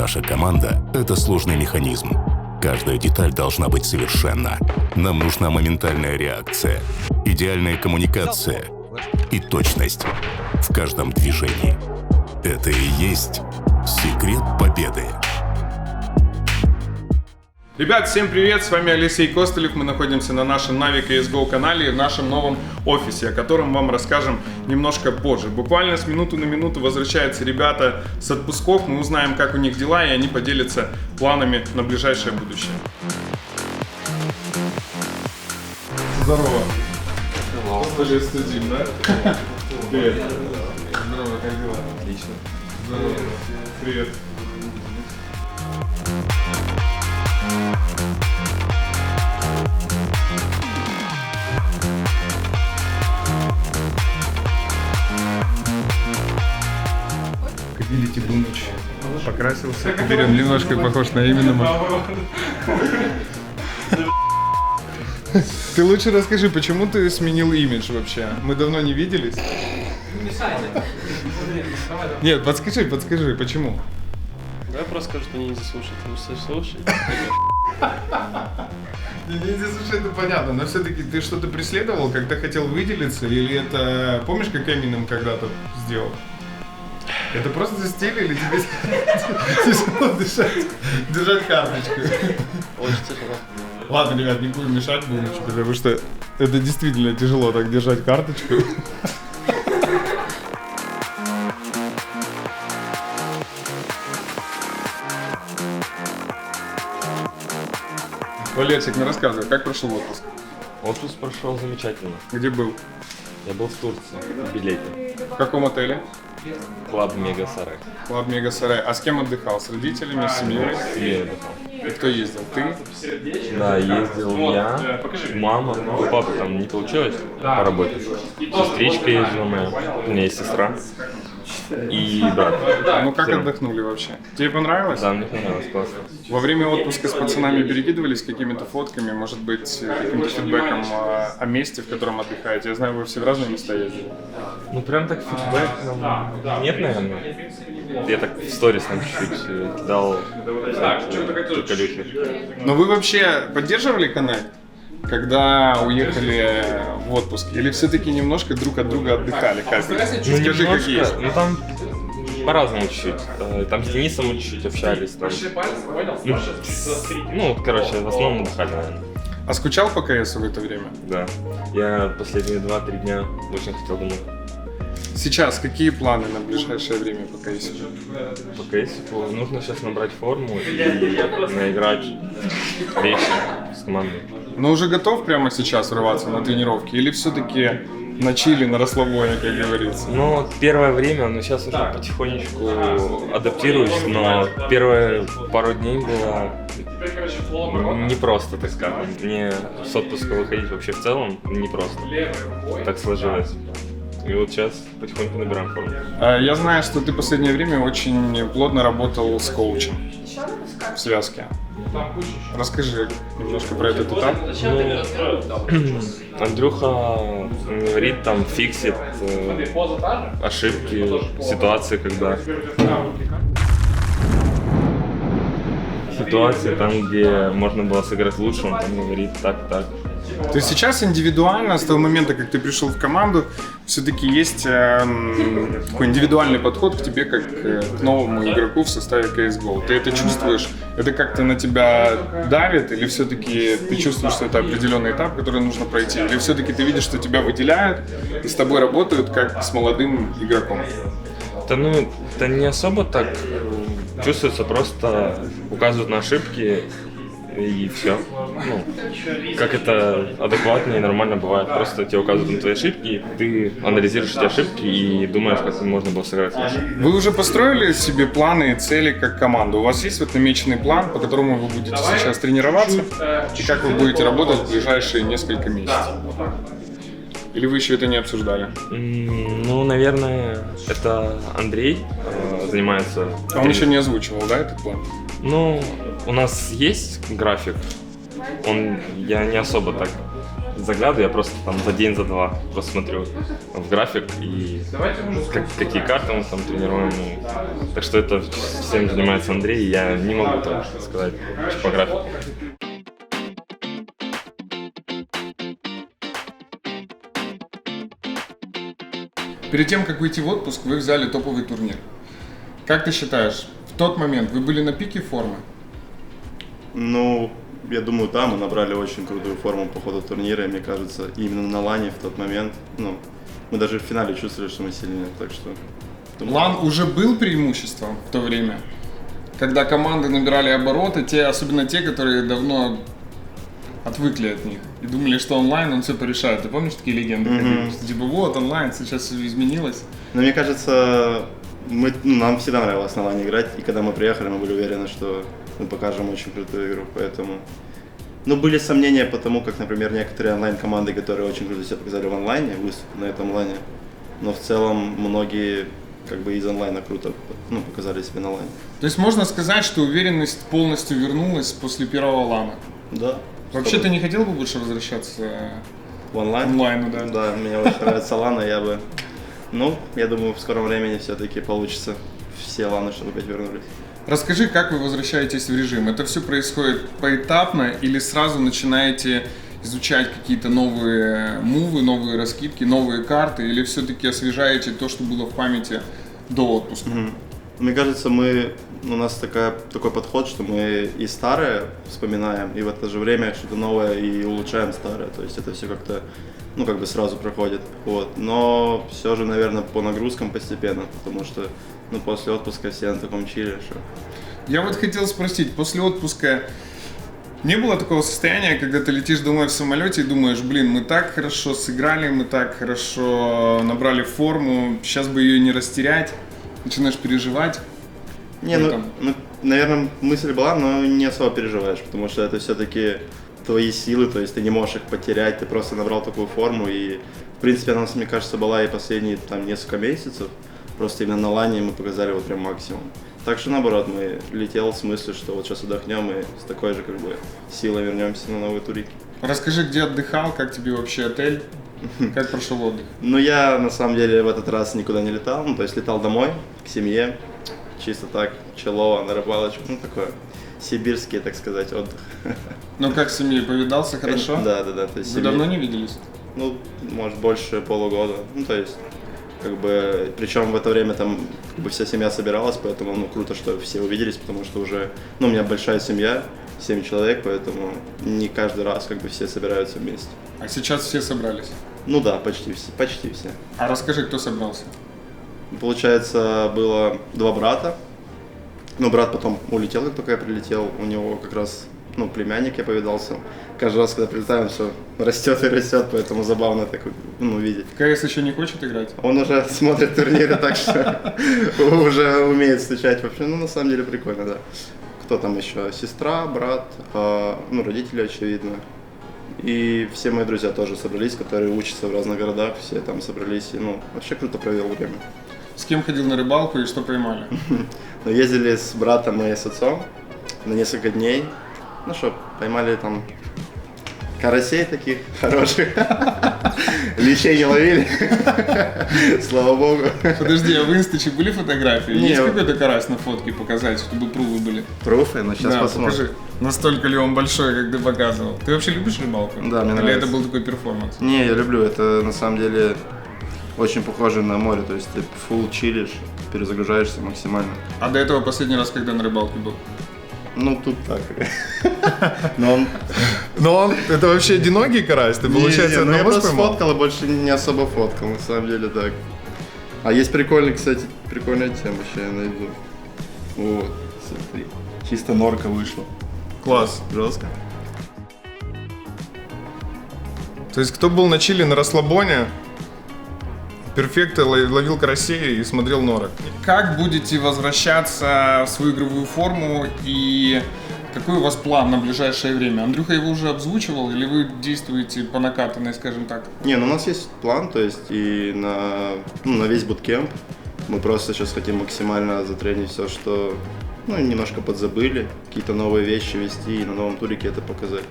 Наша команда – это сложный механизм. Каждая деталь должна быть совершенна. Нам нужна моментальная реакция, идеальная коммуникация и точность в каждом движении. Это и есть секрет победы. Ребят, всем привет, с вами Алексей Костылев, мы находимся на нашем Navi CSGO канале в нашем новом офисе, о котором вам расскажем немножко позже. Буквально с минуты на минуту возвращаются ребята с отпусков, мы узнаем, как у них дела, и они поделятся планами на ближайшее будущее. Здорово. Тоже студим, да? Привет. Здорово, как дела? Отлично. Здорово. Привет. Кабилити Бумыч покрасился, теперь он немножко похож на Эминема. Ты лучше расскажи, почему ты сменил имидж вообще? Мы давно не виделись. Нет, подскажи, почему? Я просто скажу, что не слушать. Ну, слушай. Не, слушай, это понятно, но все-таки ты что-то преследовал, когда хотел выделиться, или это... Помнишь, как Эминем когда-то сделал? Это просто стиль или тебе тяжело держать карточку? Очень тяжело. Ладно, ребят, не будем мешать Бумычу, потому что это действительно тяжело так держать карточку. Валерчик, ну рассказывай, как прошел отпуск? Отпуск прошел замечательно. Где был? Я был в Турции, в Билете. В каком отеле? Клаб Мега Сарай. Клаб Мега Сарай. А с кем отдыхал? С родителями, с семьей? В семье отдыхал. И кто ездил? Ты? Да, ездил я, мама, у папы там не получилось по работе. Сестричка ездила моя, у меня есть сестра. И брат. Ну как отдохнули вообще? Тебе понравилось? Да, мне понравилось, классно. Во время отпуска с пацанами перекидывались какими-то фотками, может быть, каким-то фидбэком о месте, в котором отдыхаете? Я знаю, вы все в разные места ездили. Ну прям так фидбэк нет, наверное. Я так в сторис там чуть-чуть кидал приколюхи. Но вы вообще поддерживали коннект, когда уехали в отпуск? Или все-таки немножко друг от друга отдыхали? Каждый? Ну, Скажи, как есть. Ну там по-разному чуть-чуть. Там с Денисом мы чуть-чуть общались. Там. Ну, короче, в основном отдыхали, наверное. А скучал по КСу в это время? Да. Я последние 2-3 дня очень хотел домой. Сейчас какие планы на ближайшее время по КСу? По КСу нужно сейчас набрать форму и наиграть вещи с командой. Но уже готов прямо сейчас врываться на тренировки? Или все-таки на чили, на расслабоне, как говорится? Ну, первое время, но сейчас уже потихонечку адаптируюсь, но первые пару дней было непросто, так скажем. Мне с отпуска выходить вообще в целом непросто. Так сложилось. И вот сейчас потихоньку набираем форму. Я знаю, что ты в последнее время очень плотно работал с коучем в связке. Расскажи немножко про этот этап. Ну, Андрюха говорит, там фиксит ошибки, ситуации, когда... Ситуации там, где можно было сыграть лучше, он там говорит так. То есть сейчас индивидуально, с того момента, как ты пришел в команду, все-таки есть такой индивидуальный подход к тебе, как к новому игроку в составе CSGO. Ты это чувствуешь? Это как-то на тебя давит? Или все-таки ты чувствуешь, что это определенный этап, который нужно пройти? Или все-таки ты видишь, что тебя выделяют и с тобой работают как с молодым игроком? Да ну, это не особо так чувствуется, просто указывают на ошибки и все. Ну, как это адекватно и нормально бывает. Просто тебе указывают на твои ошибки, ты анализируешь эти ошибки и думаешь, как можно было сыграть лучше. Вы уже построили себе планы и цели как команда? У вас есть вот намеченный план, по которому вы будете сейчас тренироваться? И как вы будете работать в ближайшие несколько месяцев? Или вы еще это не обсуждали? Ну, наверное, это Андрей занимается. А он еще не озвучивал, да, этот план? Ну, у нас есть график. Я не особо так заглядываю, я просто там за день, за два просто смотрю в график и какие карты мы там тренируем. Так что это всем занимается Андрей, и я не могу так сказать по графику. Перед тем, как выйти в отпуск, вы взяли топовый турнир. Как ты считаешь, в тот момент вы были на пике формы? Ну, я думаю, да, мы набрали очень крутую форму по ходу турнира, и мне кажется, именно на лане в тот момент, ну, мы даже в финале чувствовали, что мы сильнее, так что... Думаю, Лан уже был преимуществом в то время, когда команды набирали обороты, особенно те, которые давно отвыкли от них и думали, что онлайн он все порешает. Ты помнишь такие легенды? ходили? Что, типа вот онлайн сейчас все изменилось. Но мне кажется, нам всегда нравилось на лане играть, и когда мы приехали, мы были уверены, что мы покажем очень крутую игру, поэтому... Ну, были сомнения по тому, как, например, некоторые онлайн-команды, которые очень круто себя показали в онлайне, выступили на этом лане, но в целом многие как бы из онлайна круто показали себя на лане. То есть можно сказать, что уверенность полностью вернулась после первого лана? Да. Вообще ты не хотел бы больше возвращаться в онлайн? Онлайну, да. Да, мне очень нравится лана, я думаю, в скором времени все-таки получится все ланы, чтобы опять вернулись. Расскажи, как вы возвращаетесь в режим? Это все происходит поэтапно или сразу начинаете изучать какие-то новые мувы, новые раскидки, новые карты, или все-таки освежаете то, что было в памяти до отпуска? Мне кажется, у нас такой подход, что мы и старое вспоминаем, и в это же время что-то новое и улучшаем старое. То есть это все как-то, сразу проходит. Вот. Но все же, наверное, по нагрузкам постепенно, потому что после отпуска все на таком чиле. Что... Я вот хотел спросить, после отпуска не было такого состояния, когда ты летишь домой в самолете и думаешь, мы так хорошо сыграли, мы так хорошо набрали форму, сейчас бы ее не растерять, начинаешь переживать? Наверное, мысль была, но не особо переживаешь, потому что это все-таки твои силы, то есть ты не можешь их потерять, ты просто набрал такую форму, и в принципе она, мне кажется, была и последние несколько месяцев, просто именно на лане мы показали прям максимум. Так что наоборот, мы летел с мыслью, что вот сейчас отдохнем и с такой же силой вернемся на новые турики. Расскажи, где отдыхал, как тебе вообще отель, как прошел отдых? Я на самом деле в этот раз никуда не летал, то есть летал домой, к семье, чисто так, челово, на рыбалочку, такое сибирский, так сказать, отдых. Как с семьей, повидался хорошо? Да. То есть Вы давно не виделись? Может больше полугода, то есть причем в это время там вся семья собиралась, поэтому круто, что все увиделись, потому что уже, у меня большая семья, 7 человек, поэтому не каждый раз все собираются вместе. А сейчас все собрались? Да, почти все. А расскажи, кто собрался? Получается, было 2 брата, брат потом улетел, как только я прилетел, у него как раз, племянник, я повидался. Каждый раз, когда прилетаем, все растет и растет, поэтому забавно так видеть. В КС еще не хочет играть? Он уже смотрит турниры, так что уже умеет стучать вообще. На самом деле прикольно, да. Кто там еще? Сестра, брат, родители, очевидно. И все мои друзья тоже собрались, которые учатся в разных городах, все там собрались. И, вообще круто провел время. С кем ходил на рыбалку и что поймали? Ездили с братом и с отцом на несколько дней. Поймали там карасей таких хороших. Лещей не ловили. Слава богу. Подожди, а в Инстаче были фотографии? Не, Есть какой-то карась на фотке показать, чтобы пруфы были? Пруфы? Сейчас посмотрим. Покажи. Настолько ли он большой, как ты показывал? Ты вообще любишь рыбалку? Да, мне Или нравится. это был такой перформанс? Не, я люблю. Это на самом деле очень похоже на море. То есть ты фулл чилишь, перезагружаешься максимально. А до этого последний раз, когда на рыбалке был? Тут так. Но он... это вообще одинокий карась? Ты, я просто сфоткал и больше не особо фоткал, на самом деле так. А есть прикольная тема, сейчас я найду. Вот, смотри. Чисто норка вышла. Класс. Жестко. То есть кто был на чили на расслабоне, перфекто ловил карасей и смотрел норок. Как будете возвращаться в свою игровую форму и какой у вас план на ближайшее время? Андрюха его уже обзвучивал или вы действуете по накатанной, скажем так? У нас есть план, то есть и на весь буткемп. Мы просто сейчас хотим максимально затренить все, что немножко подзабыли, какие-то новые вещи вести и на новом турике это показать.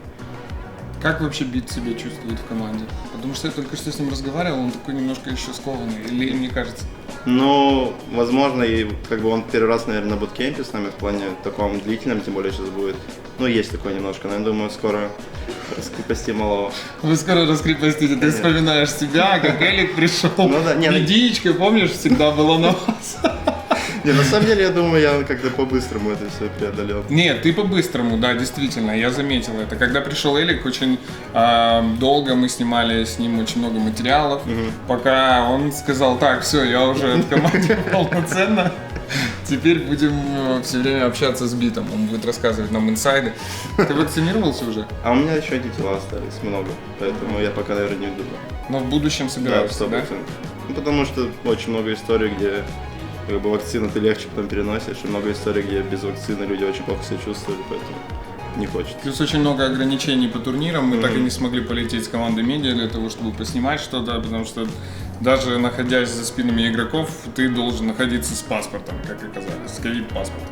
Как вообще Бит себя чувствует в команде? Потому что я только что с ним разговаривал, он такой немножко еще скованный, или мне кажется? Ну, возможно, и как бы он первый раз, наверное, на буткемпе с нами в плане таком длительном, тем более сейчас будет. Ну, есть такое немножко, но я думаю, скоро раскрепостим малого. Вы скоро раскрепостите, ты вспоминаешь себя, как Элик пришел, Ну да, не, медичка, помнишь, всегда было на вас? Не, на самом деле, я думаю, я как-то по-быстрому это все преодолел. Нет, ты по-быстрому, да, действительно, я заметил это. Когда пришел Элик, очень долго мы снимали с ним очень много материалов, пока он сказал, так, все, я уже в команде полноценно, теперь будем все время общаться с Битом, он будет рассказывать нам инсайды. Ты вакцинировался уже? А у меня еще антитела остались много, поэтому я пока, наверное, не буду. Но в будущем Да, собираешься, 100%. да? Ну, потому что очень много историй, где как бы вакцину ты легче потом переносишь, и много историй, где без вакцины люди очень плохо себя чувствовали, поэтому не хочется. Плюс очень много ограничений по турнирам, мы так и не смогли полететь с командой медиа для того, чтобы поснимать что-то, потому что даже находясь за спинами игроков, ты должен находиться с паспортом, как оказалось, с ковид-паспортом.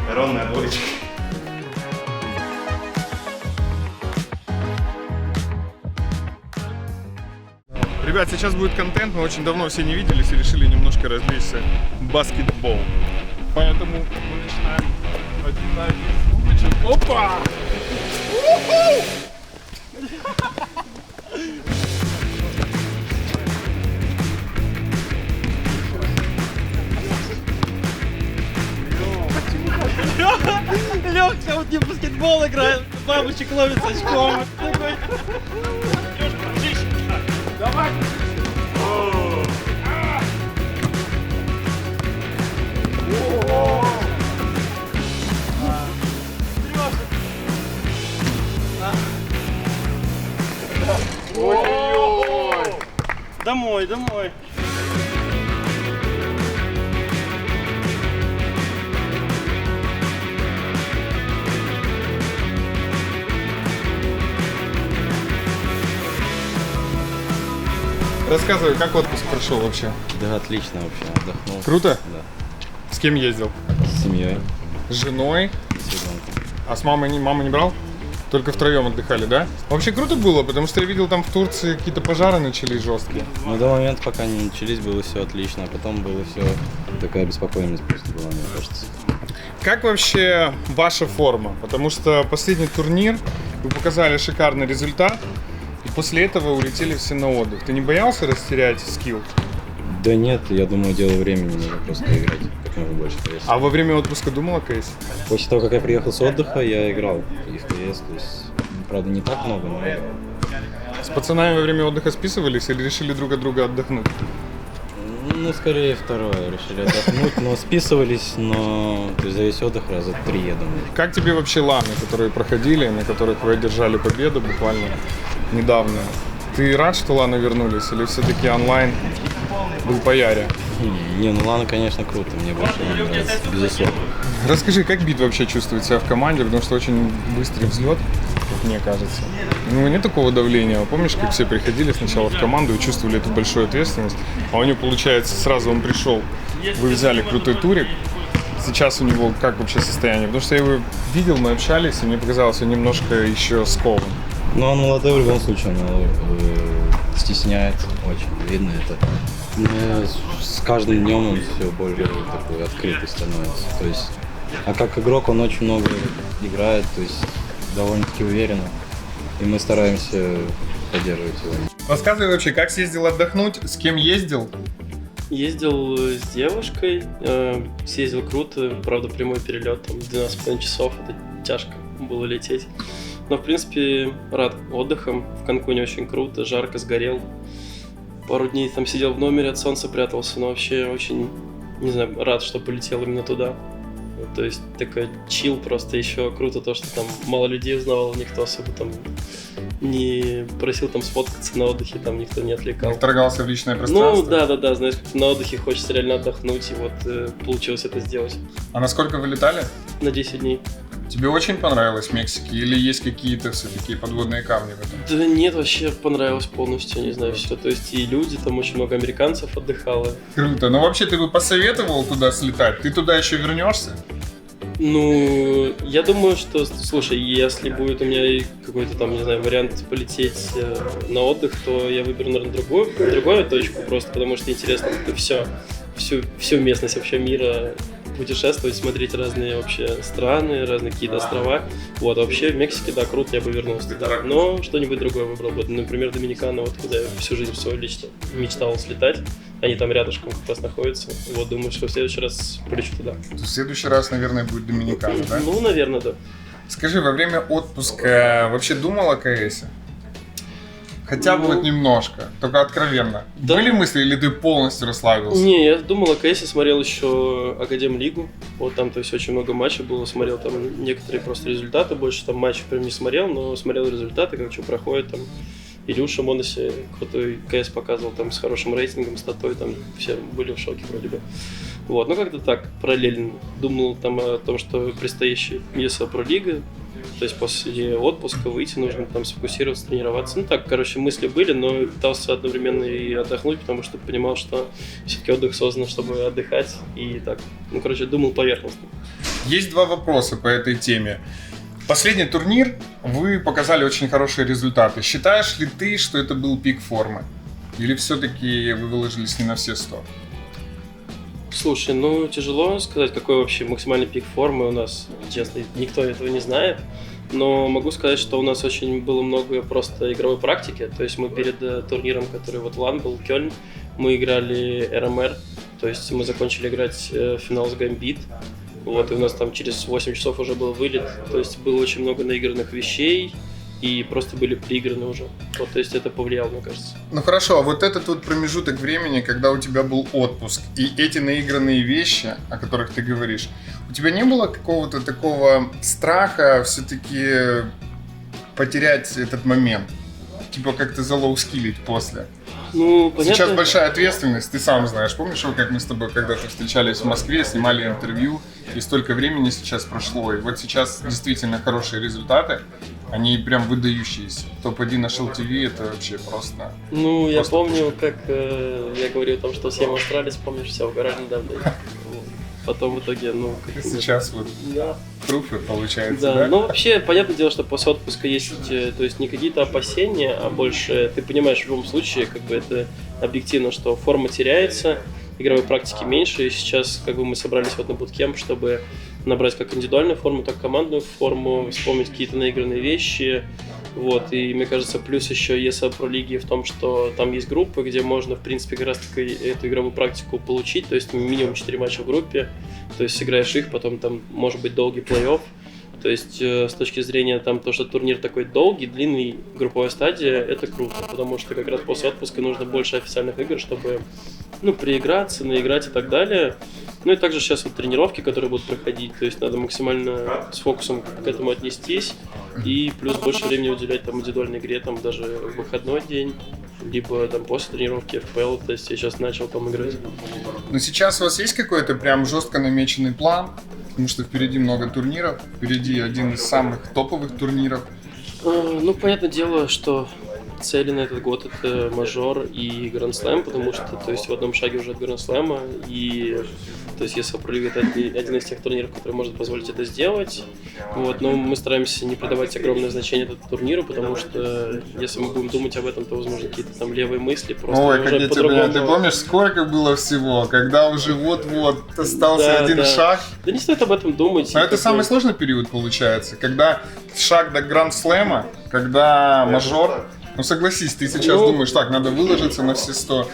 Коронная двоечка. Ребят, сейчас будет контент, мы очень давно все не виделись и решили немножко развлечься баскетбол. Поэтому мы начинаем один на один с Лубичем. Опа! У-ху! Лёгка, вот не в баскетбол играет, бабочек ловит с очком. Такой. Давай! Домой, домой. Рассказывай, как отпуск прошел вообще? Да, отлично вообще, отдохнул. Круто? Да. С кем ездил? С семьей, С женой? с ребенком. А с мамой маму не брал? Только втроем отдыхали, да? Вообще круто было, потому что я видел там в Турции какие-то пожары начались жесткие. Но до момента, пока не начались, было все отлично, а потом было все такая беспокойность просто была, мне кажется. Как вообще ваша форма? Потому что последний турнир вы показали шикарный результат, и после этого улетели все на отдых. Ты не боялся растерять скилл? Да нет, я думаю, дело времени, нужно просто играть как можно больше КС. А во время отпуска думал о КС? После того, как я приехал с отдыха, я играл и в КС, то есть, правда, не так много, но играл. С пацанами во время отдыха списывались или решили друг от друга отдохнуть? Ну, скорее второе, решили отдохнуть, но списывались, но то есть, за весь отдых раза 3, я думаю. Как тебе вообще ланы, которые проходили, на которых вы одержали победу буквально недавно? Ты рад, что ланы вернулись, или все-таки онлайн был пояре? Не, ну ладно, конечно, круто, мне больше нравится, безусловно. Расскажи, как Бит вообще чувствует себя в команде, потому что очень быстрый взлет, как мне кажется. Ну, нет такого давления. Помнишь, как все приходили сначала в команду и чувствовали эту большую ответственность, а у него, получается, сразу он пришел, вы взяли крутой турик, сейчас у него как вообще состояние? Потому что я его видел, мы общались, и мне показалось, он немножко еще скован. Ну, он молодой в любом случае, он стесняется, очень видно это. Но с каждым днем он все более такой открытый становится. То есть, а как игрок он очень много играет, то есть довольно-таки уверенно. И мы стараемся поддерживать его. Рассказывай вообще, как съездил отдохнуть, с кем ездил? Ездил с девушкой, съездил круто, правда прямой перелет, там 12,5 часов, это тяжко было лететь. Но в принципе рад отдыхом, в Канкуне очень круто, жарко, сгорел. Пару дней там сидел в номере, от солнца прятался, но вообще очень, не знаю, рад, что полетел именно туда. То есть такой чил просто, еще круто то, что там мало людей узнавал, никто особо там не просил там сфоткаться на отдыхе, там никто не отвлекал. Вторгался в личное Ну пространство? да, знаешь, как на отдыхе хочется реально отдохнуть, и вот получилось это сделать. А на сколько вы летали? На 10 дней. Тебе очень понравилось в Мексике или есть какие-то все-таки подводные камни в этом? Да нет, вообще понравилось полностью, не знаю, все. То есть и люди, там очень много американцев отдыхало. Круто. Ну вообще ты бы посоветовал туда слетать? Ты туда еще вернешься? Ну, я думаю, что, слушай, если будет у меня какой-то там, не знаю, вариант полететь на отдых, то я выберу, наверное, другую точку, просто потому что интересно как-то всю местность вообще мира путешествовать, смотреть разные вообще страны, разные какие-то острова. Вот, а вообще в Мексике, да, круто, я бы вернулся туда. Но что-нибудь другое выбрал бы. Например, Доминикана, вот куда я всю жизнь свою лично мечтал слетать. Они там рядышком как раз находятся. Вот, думаю, что в следующий раз полечу туда. В следующий раз, наверное, будет Доминикана, да? Ну, наверное, да. Скажи, во время отпуска вообще думал о КСе? Хотя бы вот немножко, только откровенно. Да. Были мысли или ты полностью расслабился? Не, я думал о КСе, смотрел еще Академ-лигу. Вот там, то есть, очень много матчей было. Смотрел там некоторые просто результаты. Больше там матчей прям не смотрел, но смотрел результаты, как что проходит там. Илюша Моноси крутой КС показывал там с хорошим рейтингом, статой, там все были в шоке вроде бы. Вот, ну как-то так, параллельно. Думал там о том, что предстоящая ESL Pro Лига, то есть после отпуска выйти нужно там сфокусироваться, тренироваться. Ну так, короче, мысли были, но пытался одновременно и отдохнуть, потому что понимал, что все-таки отдых создан, чтобы отдыхать. И так, ну короче, думал поверхностно. Есть два вопроса по этой теме. Последний турнир вы показали очень хорошие результаты. Считаешь ли ты, что это был пик формы? Или все-таки вы выложились не на все 100? Слушай, ну тяжело сказать, какой вообще максимальный пик формы у нас. Честно, никто этого не знает. Но могу сказать, что у нас очень было много просто игровой практики. То есть мы перед турниром, который вот LAN был, Кёльн, мы играли РМР. То есть мы закончили играть финал с Гамбит. Вот, и у нас там через 8 часов уже был вылет. То есть было очень много наигранных вещей. И просто были прииграны уже. Вот, то есть это повлияло, мне кажется. Ну хорошо, а вот этот вот промежуток времени, когда у тебя был отпуск, и эти наигранные вещи, о которых ты говоришь, у тебя не было какого-то такого страха все-таки потерять этот момент? Типа как-то залоускилить после? Ну, понятно. Сейчас большая ответственность, ты сам знаешь. Помнишь, как мы с тобой когда-то встречались в Москве, снимали интервью, и столько времени сейчас прошло, и вот сейчас действительно хорошие результаты, они прям выдающиеся. Топ-1 на Shell TV это вообще просто... Ну, я просто помню, как я говорил о том, что все мы старались, помнишь, все угорали недавно. Потом в итоге, ну... Сейчас вот Да. труфы получается, Да, да? ну вообще, понятное дело, что после отпуска есть, то есть не какие-то опасения, а больше ты понимаешь в любом случае, как бы это объективно, что форма теряется, игровой практики меньше, и сейчас как бы мы собрались вот на буткемп, чтобы набрать как индивидуальную форму, так и командную форму, вспомнить какие-то наигранные вещи, вот, и мне кажется, плюс еще ESL Pro Лиги в том, что там есть группы, где можно, в принципе, как раз таки эту игровую практику получить, то есть минимум 4 матча в группе, то есть сыграешь их, потом там может быть долгий плей-офф. То есть с точки зрения там то, что турнир такой долгий, длинный, групповая стадия, это круто, потому что как раз после отпуска нужно больше официальных игр, чтобы прииграться, наиграть и так далее. Ну и также сейчас вот тренировки, которые будут проходить, то есть надо максимально с фокусом к этому отнестись и плюс больше времени уделять там индивидуальной игре, там даже в выходной день, либо там после тренировки FPL, то есть я сейчас начал там играть. Но сейчас у вас есть какой-то прям жестко намеченный план? Потому что впереди много турниров, впереди один из самых топовых турниров. Ну, понятное дело, что цели на этот год это мажор и гранд-слэм, потому что, то есть, в одном шаге уже от гранд-слэма, и, то есть, ESL Pro League это один из тех турниров, который может позволить это сделать, вот, но мы стараемся не придавать огромное значение этому турниру, потому что, если мы будем думать об этом, то, возможно, какие-то там левые мысли, просто Ой, уже как я тебя, ты помнишь, сколько было всего, когда уже вот-вот остался один шаг? Да не стоит об этом думать. Но это самый сложный период получается, когда шаг до гранд-слэма, когда мажор. Ну согласись, ты сейчас думаешь, так, надо выложиться на все 100.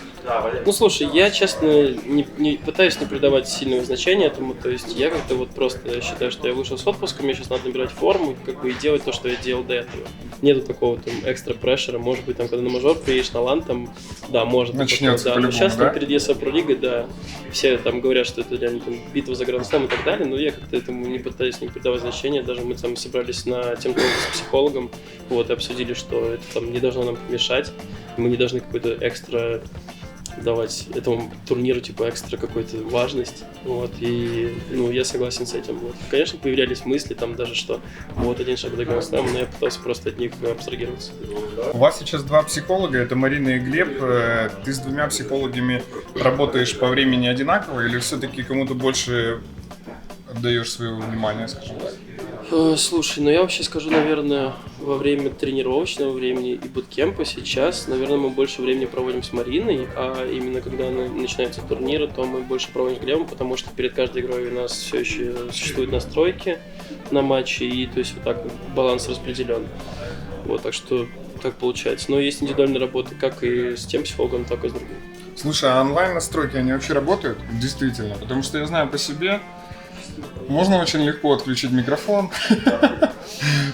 Ну слушай, я честно не пытаюсь не придавать сильного значения этому, то есть я как-то вот просто считаю, что я вышел с отпуска, мне сейчас надо набирать форму как бы и делать то, что я делал до этого. Нету такого там экстра прешера, может быть там, когда на мажор приедешь на лан, там, да, может быть. Начнется такое, да. Но сейчас да? там перед ESL Pro League, да, все там говорят, что это реально там битва за гранд-слэм и так далее, но я как-то этому не пытаюсь не придавать значения, даже мы там собрались на тем с психологом, вот, и обсудили, что это там не должно нам помешать, мы не должны какой-то экстра давать этому турниру типа экстра какую-то важность, вот, и, ну, я согласен с этим, вот. Конечно, появлялись мысли, там, даже, что вот один шаг до Гранд-слэма, но я пытался просто от них абстрагироваться. У вас сейчас 2 психолога, это Марина и Глеб. Ты с 2 психологами работаешь по времени одинаково или все-таки кому-то больше отдаешь своего внимания, скажем так? Слушай, ну я вообще скажу, наверное, во время тренировочного времени и буткемпа сейчас, наверное, мы больше времени проводим с Мариной, а именно когда начинаются турниры, то мы больше проводим с Глебом, потому что перед каждой игрой у нас все еще существуют настройки на матче, и то есть вот так баланс распределен. Вот, так что так получается. Но есть индивидуальные работы как и с тем психологом, так и с другим. Слушай, а онлайн-настройки, они вообще работают? Действительно, потому что я знаю по себе, можно очень легко отключить микрофон.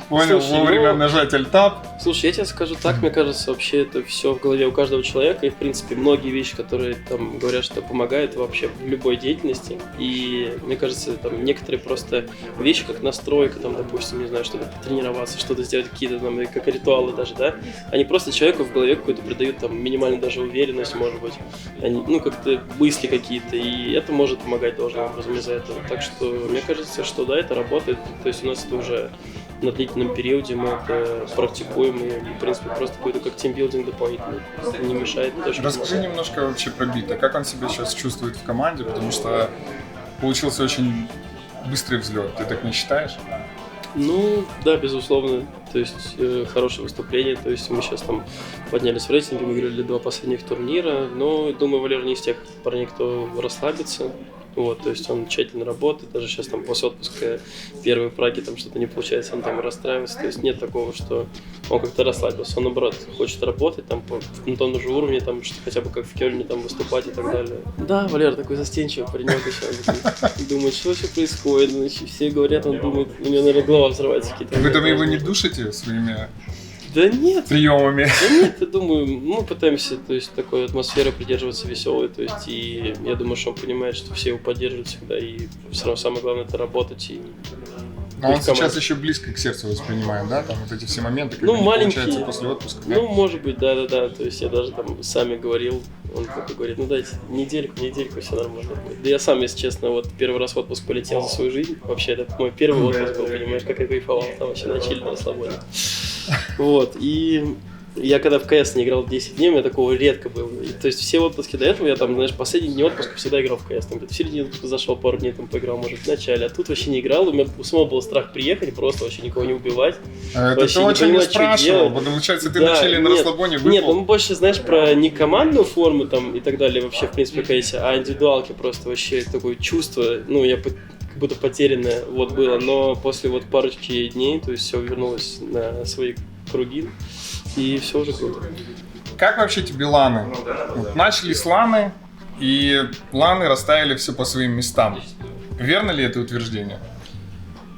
Понял, вовремя нажать Alt-Tab. Слушай, я тебе скажу так, мне кажется, вообще это все в голове у каждого человека, и, в принципе, многие вещи, которые там говорят, что помогают вообще в любой деятельности, и, мне кажется, там некоторые просто вещи, как настройка, там, допустим, не знаю, чтобы тренироваться, что-то сделать, какие-то там, как ритуалы даже, да, они просто человеку в голове какую-то придают там минимальную даже уверенность, может быть, они, ну, как-то мысли какие-то, и это может помогать должным образом из-за этого. Так что, мне кажется, что да, это работает, то есть у нас это уже на длительном периоде мы это практикуем, и, в принципе, просто какой-то как тимбилдинг дополнительный. Это не мешает. Расскажи немножко вообще про Бита. Как он себя сейчас чувствует в команде? Потому что получился очень быстрый взлет. Ты так не считаешь? Ну, да, безусловно. То есть, хорошее выступление. То есть, мы сейчас там поднялись в рейтинге, выиграли 2 последних турнира. Но, думаю, Валер не из тех парней, кто расслабится. Вот, то есть он тщательно работает, даже сейчас там после отпуска первой в Праге там что-то не получается, он там расстраивается, то есть нет такого, что он как-то расслабился, он наоборот хочет работать там на том же уровне, там, что хотя бы как в Кёльне там выступать и так далее. Да, Валер такой застенчивый паренек еще, думает, что вообще происходит, значит, все говорят, он думает, у него, наверное, голова взрывается какие-то. Вы там его не душите своими Да нет. приемами? Да нет, я думаю, мы пытаемся, то есть, такой атмосферы придерживаться веселой, то есть, и я думаю, что он понимает, что все его поддерживают всегда, и все равно самое главное это работать и... Но он сейчас еще близко к сердцу воспринимает, да? Там вот эти все моменты, когда Ну, не маленький, получается после отпуска, да? ну, может быть, да-да-да, то есть я даже там сами говорил, он такой говорит, ну дайте недельку, все нормально будет. Да я сам, если честно, вот первый раз в отпуск полетел за свою жизнь, вообще это мой первый отпуск был, понимаешь, как я кайфовал, там вообще на чиле, на расслабоне. Вот, и я когда в КС не играл 10 дней, у меня такого редко было. И, то есть все отпуски до этого, я там, знаешь, последние дни отпуска всегда играл в КС. Там где-то в середине отпуска зашел, пару дней там поиграл, может, в начале. А тут вообще не играл, у меня у самого был страх приехать, просто вообще никого не убивать. Это вообще ты очень не понимать, спрашивал, получается, ты на чиле на расслабоне выпал. Нет, мы больше, знаешь, про не командную форму там и так далее вообще, в принципе, в КС, а индивидуалки просто вообще такое чувство, ну, я как будто потерянное вот было. Но после вот парочки дней, то есть все вернулось на свои круги. И все уже круто. Как вообще тебе ланы? Вот начали с ланы, и ланы расставили все по своим местам. Верно ли это утверждение?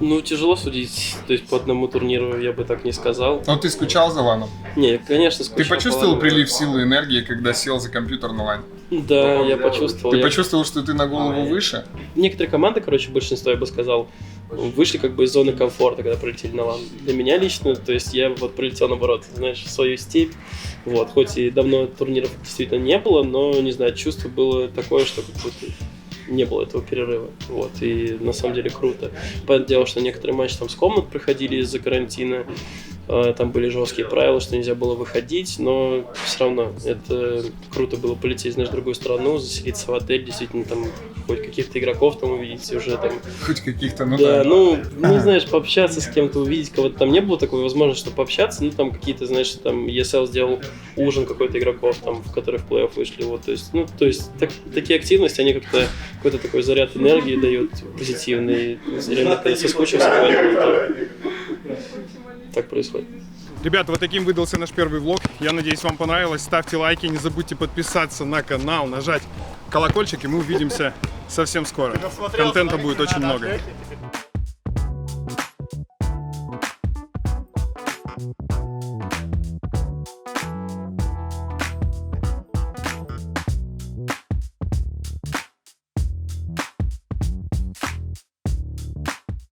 Ну, тяжело судить, то есть по одному турниру я бы так не сказал. Но ты скучал за ланом? Не, конечно, скучал. Ты почувствовал прилив силы и энергии, когда сел за компьютер на лане? Да, я почувствовал. Ты почувствовал, что ты на голову выше? Некоторые команды, короче, большинство, я бы сказал, вышли как бы из зоны комфорта, когда прилетели на лан. Для меня лично, то есть я вот прилетел наоборот, знаешь, в свою степь. Вот, хоть и давно турниров действительно не было, но, не знаю, чувство было такое, что как будто не было этого перерыва. Вот, и на самом деле круто. Понятное дело, что некоторые матчи там с комнат проходили из-за карантина. Там были жесткие правила, что нельзя было выходить, но все равно это круто было полететь, знаешь, в другую страну, заселиться в отель, действительно там хоть каких-то игроков там увидеть уже там. Хоть каких-то, ну да. да. Ну, знаешь, пообщаться с кем-то, увидеть кого-то. Там не было такой возможности, чтобы пообщаться, ну там какие-то, знаешь, там ESL сделал ужин какой-то игроков, там, в которые в плей-офф вышли, вот, то есть, ну, то есть такие активности, они как-то какой-то такой заряд энергии дают позитивный, реально когда соскучился, поэтому так происходит. Ребята, вот таким выдался наш первый влог. Я надеюсь, вам понравилось. Ставьте лайки, не забудьте подписаться на канал, нажать колокольчик, и мы увидимся совсем скоро. Контента будет очень много.